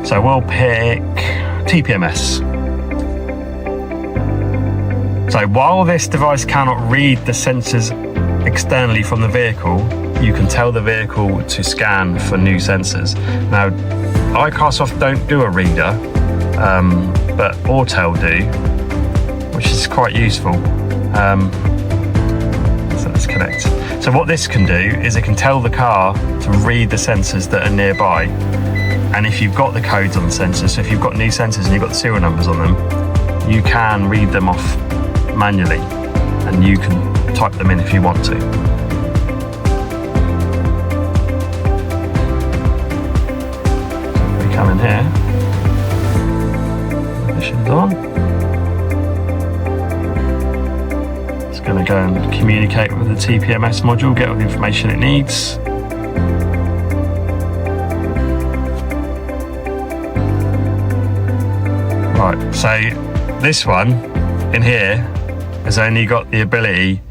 So we'll pick TPMS. So while this device cannot read the sensors externally from the vehicle, you can tell the vehicle to scan for new sensors. Now, iCarsoft don't do a reader, but Autel do, which is quite useful. So let's connect. So what this can do is it can tell the car to read the sensors that are nearby. And if you've got the codes on the sensors, so if you've got new sensors and you've got the serial numbers on them, you can read them off manually, and you can type them in if you want to. We come in here, ignition's on. It's going to go and communicate with the TPMS module, get all the information it needs. Right, so this one in here has only got the ability